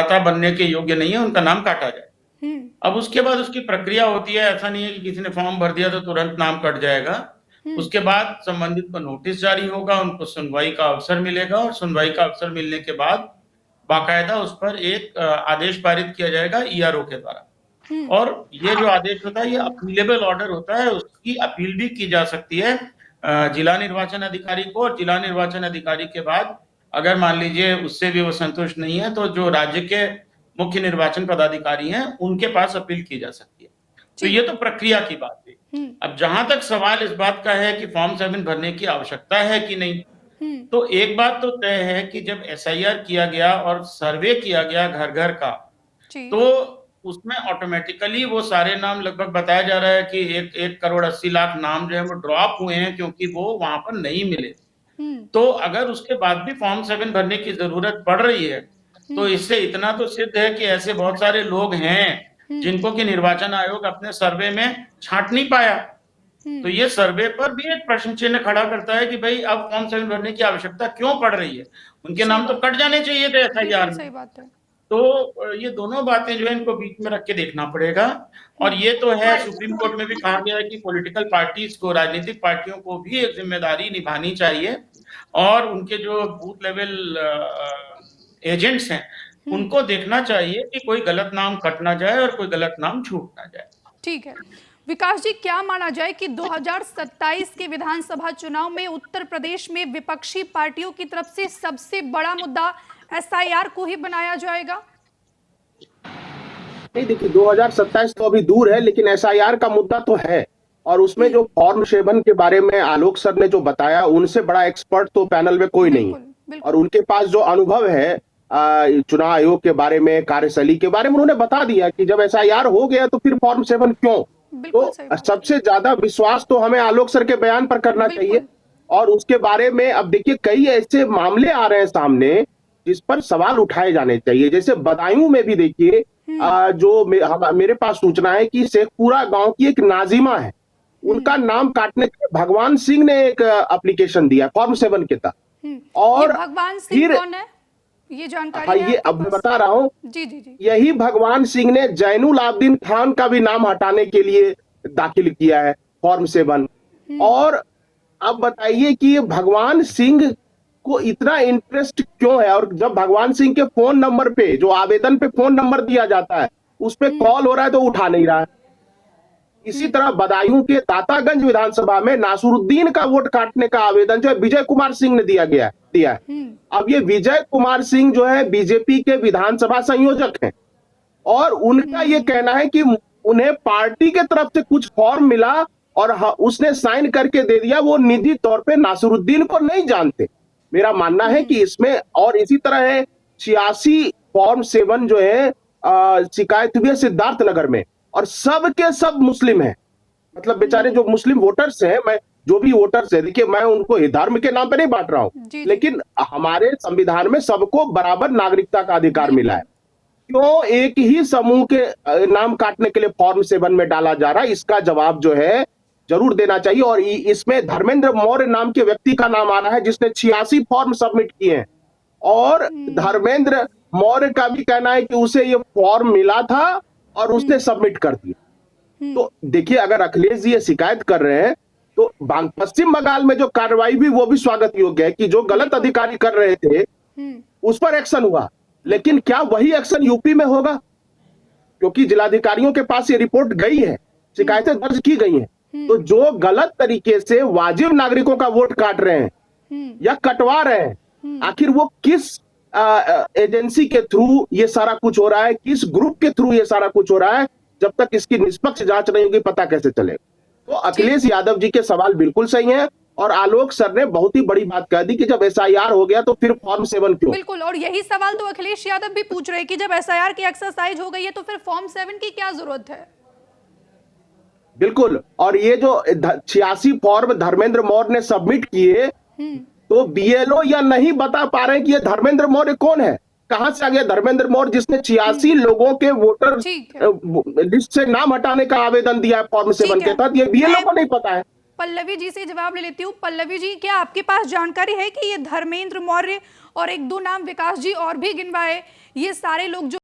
मतदाता बनने के योग्य नहीं है, उनका नाम काटा जाए। अब उसके बाद उसकी प्रक्रिया होती है, ऐसा नहीं है कि किसी ने फॉर्म भर दिया तो तुरंत नाम कट जाएगा। उसके बाद संबंधित को नोटिस जारी होगा, उनको सुनवाई का अवसर मिलेगा और सुनवाई का अवसर मिलने के बाद बाकायदा उस पर एक आदेश पारित किया जाएगा ईआरओ के द्वारा। और ये जो आदेश होता है ये अपीलेबल ऑर्डर होता है, उसकी अपील भी की जा सकती है जिला निर्वाचन अधिकारी को। और जिला निर्वाचन अधिकारी के बाद अगर मान लीजिए उससे भी वो संतुष्ट नहीं है तो जो राज्य के मुख्य निर्वाचन पदाधिकारी हैं उनके पास अपील की जा सकती है। तो ये तो प्रक्रिया की बात है। अब जहां तक सवाल इस बात का है कि फॉर्म 7 भरने की आवश्यकता है कि नहीं, तो एक बात तो तय है कि जब एसआईआर किया गया और सर्वे किया गया घर घर का, तो उसमें ऑटोमेटिकली वो सारे नाम लगभग बताया जा रहा है कि 1,80,00,000 नाम जो है वो ड्रॉप हुए हैं क्योंकि वो वहां पर नहीं मिले। तो अगर उसके बाद भी फॉर्म 7 भरने की जरूरत पड़ रही है तो इससे इतना तो सिद्ध है कि ऐसे बहुत सारे लोग हैं जिनको कि निर्वाचन आयोग अपने सर्वे में छांट नहीं पाया। तो ये सर्वे पर भी एक प्रश्न चिन्ह खड़ा करता है कि भाई अब फॉर्म 7 भरने की आवश्यकता क्यों पड़ रही है, उनके नाम तो कट जाने चाहिए थे एसआईआर में। तो ये दोनों बातें जो है इनको बीच में रख के देखना पड़ेगा। और ये तो है, सुप्रीम कोर्ट में भी कहा गया है कि पॉलिटिकल पार्टीज को, राजनीतिक पार्टियों को भी एक जिम्मेदारी निभानी चाहिए और उनके जो बूथ लेवल एजेंट्स हैं उनको देखना चाहिए कि कोई गलत नाम कट ना जाए और कोई गलत नाम छूट ना जाए। ठीक है विकास जी, क्या माना जाए कि 2027 के विधानसभा चुनाव में उत्तर प्रदेश में विपक्षी पार्टियों की तरफ से सबसे बड़ा मुद्दा एसआईआर को ही बनाया जाएगा? नहीं, देखिए 2027 तो अभी दूर है, लेकिन एसआईआर का मुद्दा तो है। और उसमें जो फॉर्म 7 के बारे में आलोक सर ने जो बताया, उनसे बड़ा एक्सपर्ट तो पैनल में कोई नहीं है। और उनके पास जो अनुभव है चुनाव आयोग के बारे में, कार्यशैली के बारे में, उन्होंने बता दिया कि जब एसआईआर हो गया तो फिर फॉर्म 7 क्यों। तो सबसे ज्यादा विश्वास तो हमें आलोक सर के बयान पर करना चाहिए। और उसके बारे में अब देखिए कई ऐसे मामले आ रहे हैं सामने जिस पर सवाल उठाए जाने चाहिए। जैसे बदायूं में भी देखिए जो मेरे पास सूचना है कि शेखपुरा गांव की एक नाजिमा है, उनका नाम काटने के लिए भगवान सिंह ने एक एप्लीकेशन दिया फॉर्म 7 के तहत। और भगवान सिंह कौन है, ये जानकारी हाँ, ये अब मैं बता रहा हूँ। जी। यही भगवान सिंह ने जैनुल आबदीन खान का भी नाम हटाने के लिए दाखिल किया है फॉर्म 7। और अब बताइए कि ये भगवान सिंह को इतना इंटरेस्ट क्यों है। और जब भगवान सिंह के फोन नंबर पे, जो आवेदन पे फोन नंबर दिया जाता है, उस पे कॉल हो रहा है तो उठा नहीं रहा है। इसी तरह बदायूं के दातागंज विधानसभा में नासुरुद्दीन का वोट काटने का आवेदन जो है विजय कुमार सिंह ने दिया है। अब ये विजय कुमार सिंह जो है बीजेपी के विधानसभा संयोजक हैं और उनका ये कहना है कि उन्हें पार्टी के तरफ से कुछ फॉर्म मिला और उसने साइन करके दे दिया, वो निजी तौर पे नासुरुद्दीन को नहीं जानते। मेरा मानना है कि इसमें, और इसी तरह है 86 फॉर्म 7 जो है शिकायत हुई है सिद्धार्थनगर में, और सब के सब मुस्लिम हैं। मतलब बेचारे जो मुस्लिम वोटर्स हैं, मैं जो भी वोटर्स है, देखिए मैं उनको धर्म के नाम पे नहीं बांट रहा हूं, लेकिन हमारे संविधान में सबको बराबर नागरिकता का अधिकार मिला है। क्यों एक ही समूह के नाम काटने के लिए फॉर्म 7 में डाला जा रहा है, इसका जवाब जो है जरूर देना चाहिए। और इसमें धर्मेंद्र मौर्य नाम के व्यक्ति का नाम आ रहा है जिसने 86 फॉर्म सबमिट किए हैं। और धर्मेंद्र मौर्य का भी कहना है कि उसे ये फॉर्म मिला था और उसने सबमिट कर दिया। तो देखिए अगर अखिलेश जी ये शिकायत कर रहे हैं तो पश्चिम बंगाल में जो कार्रवाई भी वो भी स्वागत योग्य है कि जो गलत अधिकारी कर रहे थे उस पर एक्शन हुआ। लेकिन क्या वही एक्शन यूपी में होगा? क्योंकि जिलाधिकारियों के पास ये रिपोर्ट गई है, शिकायतें दर्ज की गई हैं। तो जो गलत तरीके से वाजिब नागरिकों का वोट काट रहे हैं या कटवा रहे हैं, आखिर वो किस एजेंसी के थ्रू ये सारा कुछ हो रहा है, किस ग्रुप के थ्रू ये सारा कुछ हो रहा है, जब तक इसकी निष्पक्ष जांच नहीं होगी पता कैसे चलेगा। तो अखिलेश यादव जी के सवाल बिल्कुल सही हैं और आलोक सर ने बहुत ही बड़ी बात कह दी कि जब एसआईआर हो गया तो फिर फॉर्म 7 क्यों। बिल्कुल, और यही सवाल तो अखिलेश यादव भी पूछ रहे हैं कि जब एसआईआर की एक्सरसाइज हो गई है तो फिर फॉर्म 7 की क्या जरूरत है। बिल्कुल, और ये जो 86 फॉर्म धर्मेंद्र मौर्य ने सबमिट किए, तो बीएलओ या नहीं बता पा रहे कि ये धर्मेंद्र मौर्य कौन है, कहां से आ गया धर्मेंद्र मौर्य जिसने 86 लोगों के वोटर लिस्ट से नाम हटाने का आवेदन दिया है फॉर्म 7 के तहत, ये बीएलओ को नहीं पता है। पल्लवी जी से जवाब ले लेती हूँ। पल्लवी जी, क्या आपके पास जानकारी है कि ये धर्मेंद्र मौर्य और एक दो नाम विकास जी और भी गिनवाए, ये सारे लोग जो